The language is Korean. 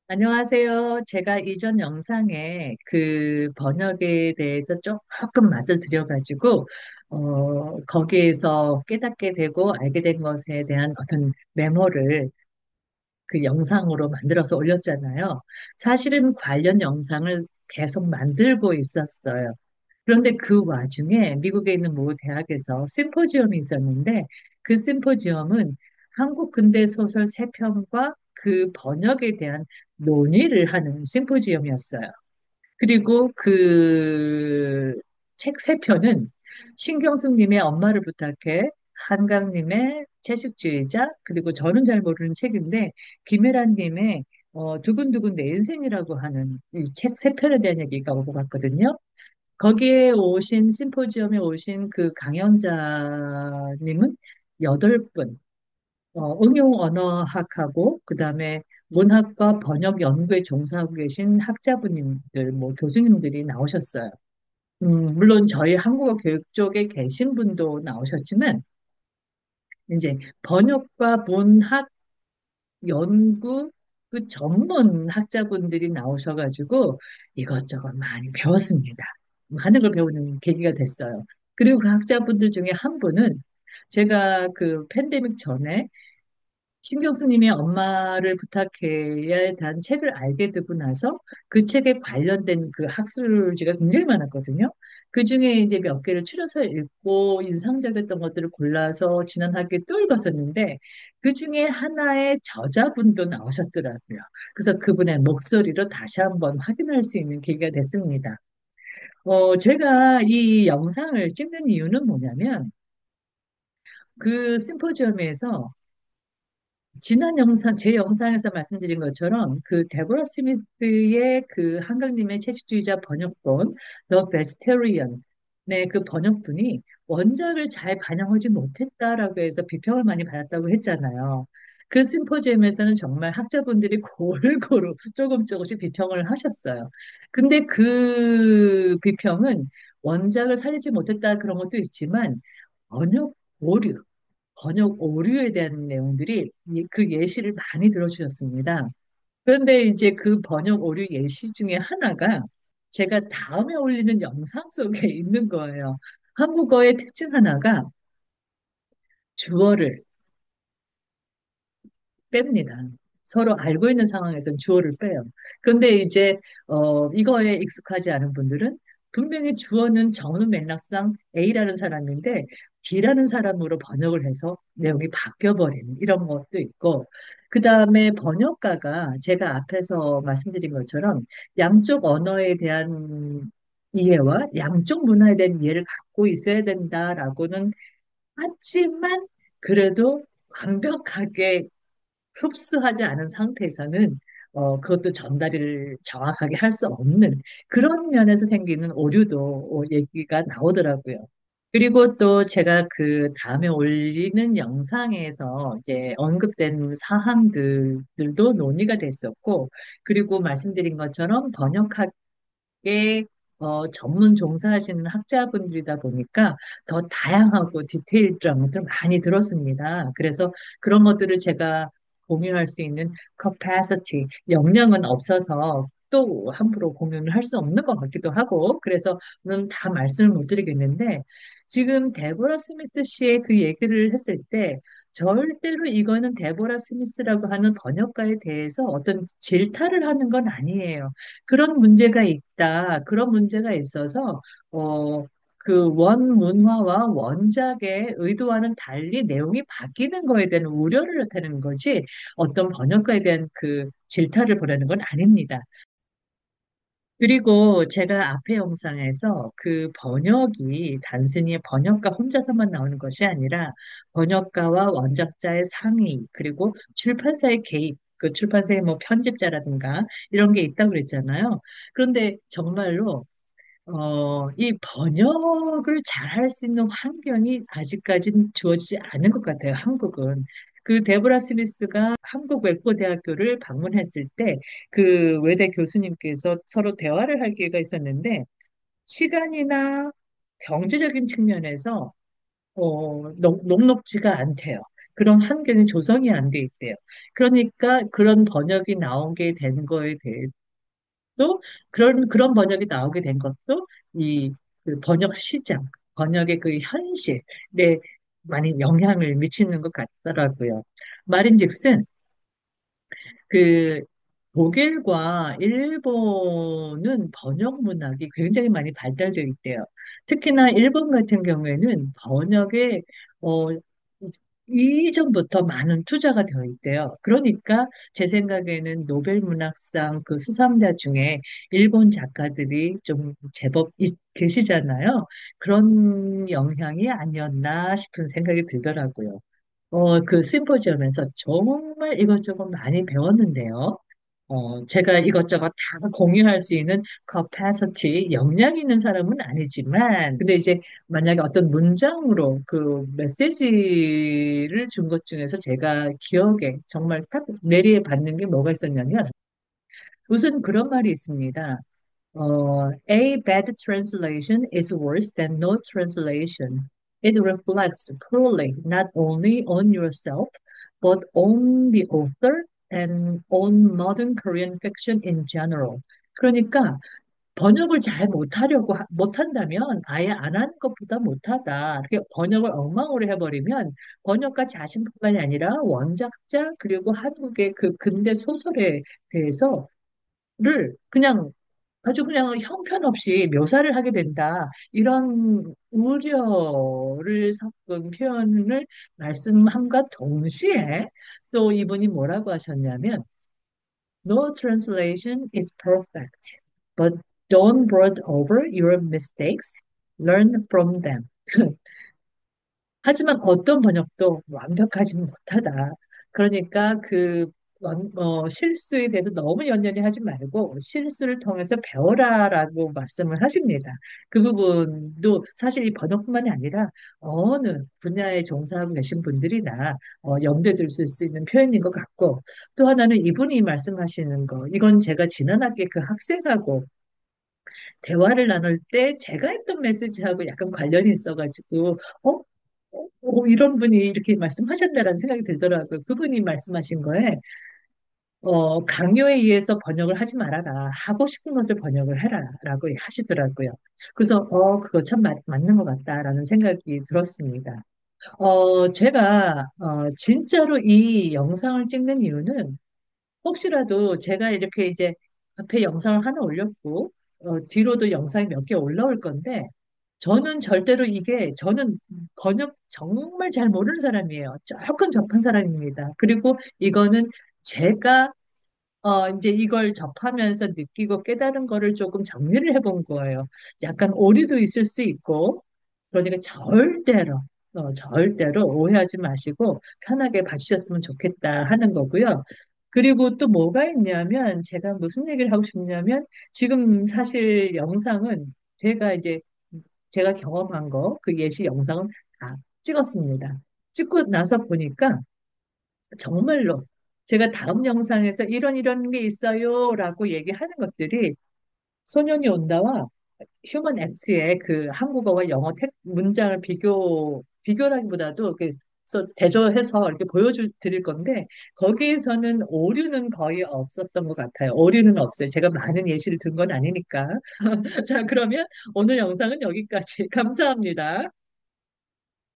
안녕하세요. 제가 이전 영상에 그 번역에 대해서 조금 맛을 들여가지고, 거기에서 깨닫게 되고 알게 된 것에 대한 어떤 메모를 그 영상으로 만들어서 올렸잖아요. 사실은 관련 영상을 계속 만들고 있었어요. 그런데 그 와중에 미국에 있는 모 대학에서 심포지엄이 있었는데 그 심포지엄은 한국 근대 소설 세 편과 그 번역에 대한 논의를 하는 심포지엄이었어요. 그리고 그 책 세 편은 신경숙님의 엄마를 부탁해, 한강님의 채식주의자, 그리고 저는 잘 모르는 책인데 김혜란님의 두근두근 내 인생이라고 하는 이 책 세 편에 대한 얘기가 오고 갔거든요. 거기에 오신 심포지엄에 오신 그 강연자님은 여덟 분, 응용 언어학하고 그다음에 문학과 번역 연구에 종사하고 계신 학자분들, 뭐 교수님들이 나오셨어요. 물론 저희 한국어 교육 쪽에 계신 분도 나오셨지만 이제 번역과 문학 연구 그 전문 학자분들이 나오셔가지고 이것저것 많이 배웠습니다. 많은 걸 배우는 계기가 됐어요. 그리고 그 학자분들 중에 한 분은 제가 그 팬데믹 전에 신경수님의 엄마를 부탁해야에 대한 책을 알게 되고 나서 그 책에 관련된 그 학술지가 굉장히 많았거든요. 그 중에 이제 몇 개를 추려서 읽고 인상적이었던 것들을 골라서 지난 학기에 또 읽었었는데 그 중에 하나의 저자분도 나오셨더라고요. 그래서 그분의 목소리로 다시 한번 확인할 수 있는 계기가 됐습니다. 제가 이 영상을 찍는 이유는 뭐냐면 그 심포지엄에서 지난 영상, 제 영상에서 말씀드린 것처럼 그 데보라 스미스의 그 한강님의 채식주의자 번역본, The Vegetarian의 그 번역본이 원작을 잘 반영하지 못했다라고 해서 비평을 많이 받았다고 했잖아요. 그 심포지엄에서는 정말 학자분들이 골고루 조금씩 비평을 하셨어요. 근데 그 비평은 원작을 살리지 못했다 그런 것도 있지만 번역 오류, 번역 오류에 대한 내용들이 그 예시를 많이 들어주셨습니다. 그런데 이제 그 번역 오류 예시 중에 하나가 제가 다음에 올리는 영상 속에 있는 거예요. 한국어의 특징 하나가 주어를 뺍니다. 서로 알고 있는 상황에서는 주어를 빼요. 그런데 이제 이거에 익숙하지 않은 분들은 분명히 주어는 전후 맥락상 A라는 사람인데 B라는 사람으로 번역을 해서 내용이 바뀌어버리는 이런 것도 있고 그 다음에 번역가가 제가 앞에서 말씀드린 것처럼 양쪽 언어에 대한 이해와 양쪽 문화에 대한 이해를 갖고 있어야 된다라고는 하지만 그래도 완벽하게 흡수하지 않은 상태에서는 그것도 전달을 정확하게 할 수 없는 그런 면에서 생기는 오류도 얘기가 나오더라고요. 그리고 또 제가 그 다음에 올리는 영상에서 이제 언급된 사항들도 논의가 됐었고, 그리고 말씀드린 것처럼 번역학에 전문 종사하시는 학자분들이다 보니까 더 다양하고 디테일드한 것들 많이 들었습니다. 그래서 그런 것들을 제가 공유할 수 있는 capacity, 역량은 없어서 또 함부로 공유를 할 수 없는 것 같기도 하고, 그래서 오늘 다 말씀을 못 드리겠는데, 지금 데보라 스미스 씨의 그 얘기를 했을 때, 절대로 이거는 데보라 스미스라고 하는 번역가에 대해서 어떤 질타를 하는 건 아니에요. 그런 문제가 있다. 그런 문제가 있어서, 그 원문화와 원작의 의도와는 달리 내용이 바뀌는 거에 대한 우려를 나타내는 거지, 어떤 번역가에 대한 그 질타를 보내는 건 아닙니다. 그리고 제가 앞에 영상에서 그 번역이 단순히 번역가 혼자서만 나오는 것이 아니라 번역가와 원작자의 상의, 그리고 출판사의 개입, 그 출판사의 뭐 편집자라든가 이런 게 있다고 그랬잖아요. 그런데 정말로 이 번역을 잘할 수 있는 환경이 아직까지는 주어지지 않은 것 같아요, 한국은. 그 데보라 스미스가 한국 외국어대학교를 방문했을 때 그 외대 교수님께서 서로 대화를 할 기회가 있었는데 시간이나 경제적인 측면에서 녹록지가 않대요. 그런 환경이 조성이 안 돼 있대요. 그러니까 그런 번역이 나온 게 된 거에 대해서 그런 번역이 나오게 된 것도 그 번역 시장, 번역의 그 현실에 많이 영향을 미치는 것 같더라고요. 말인즉슨 그 독일과 일본은 번역 문학이 굉장히 많이 발달되어 있대요. 특히나 일본 같은 경우에는 번역에 어, 이전부터 많은 투자가 되어 있대요. 그러니까 제 생각에는 노벨 문학상 그 수상자 중에 일본 작가들이 좀 제법 계시잖아요. 그런 영향이 아니었나 싶은 생각이 들더라고요. 그 심포지엄에서 정말 이것저것 많이 배웠는데요. 제가 이것저것 다 공유할 수 있는 capacity, 역량이 있는 사람은 아니지만, 근데 이제 만약에 어떤 문장으로 그 메시지를 준 것 중에서 제가 기억에 정말 딱 내리에 받는 게 뭐가 있었냐면, 우선 그런 말이 있습니다. A bad translation is worse than no translation. It reflects poorly not only on yourself, but on the author and on modern Korean fiction in general. 그러니까 번역을 잘 못한다면 아예 안 하는 것보다 못하다. 이렇게 번역을 엉망으로 해버리면 번역가 자신뿐만이 아니라 원작자 그리고 한국의 그 근대 소설에 대해서 를 그냥 아주 그냥 형편없이 묘사를 하게 된다. 이런 우려를 섞은 표현을 말씀함과 동시에 또 이분이 뭐라고 하셨냐면 No translation is perfect, but don't brood over your mistakes. Learn from them. 하지만 어떤 번역도 완벽하지는 못하다. 그러니까 실수에 대해서 너무 연연히 하지 말고 실수를 통해서 배워라라고 말씀을 하십니다. 그 부분도 사실 이 번역뿐만이 아니라 어느 분야에 종사하고 계신 분들이나 염두에 둘 수 있는 표현인 것 같고 또 하나는 이분이 말씀하시는 거 이건 제가 지난 학기 그 학생하고 대화를 나눌 때 제가 했던 메시지하고 약간 관련이 있어가지고, 이런 분이 이렇게 말씀하셨다라는 생각이 들더라고요. 그분이 말씀하신 거에, 강요에 의해서 번역을 하지 말아라. 하고 싶은 것을 번역을 해라. 라고 하시더라고요. 그래서, 그거 참 맞는 것 같다라는 생각이 들었습니다. 제가, 진짜로 이 영상을 찍는 이유는 혹시라도 제가 이렇게 이제 앞에 영상을 하나 올렸고, 뒤로도 영상이 몇 개 올라올 건데, 저는 절대로 저는 번역 정말 잘 모르는 사람이에요. 조금 접한 사람입니다. 그리고 이거는 제가 이제 이걸 접하면서 느끼고 깨달은 거를 조금 정리를 해본 거예요. 약간 오류도 있을 수 있고, 그러니까 절대로 오해하지 마시고 편하게 봐주셨으면 좋겠다 하는 거고요. 그리고 또 뭐가 있냐면, 제가 무슨 얘기를 하고 싶냐면, 지금 사실 영상은 제가 경험한 그 예시 영상은 다 찍었습니다. 찍고 나서 보니까 정말로 제가 다음 영상에서 이런 게 있어요 라고 얘기하는 것들이 소년이 온다와 휴먼 엑스의 그 한국어와 영어 문장을 비교라기보다도 대조해서 이렇게 드릴 건데, 거기에서는 오류는 거의 없었던 것 같아요. 오류는 없어요. 제가 많은 예시를 든 건 아니니까. 자, 그러면 오늘 영상은 여기까지. 감사합니다.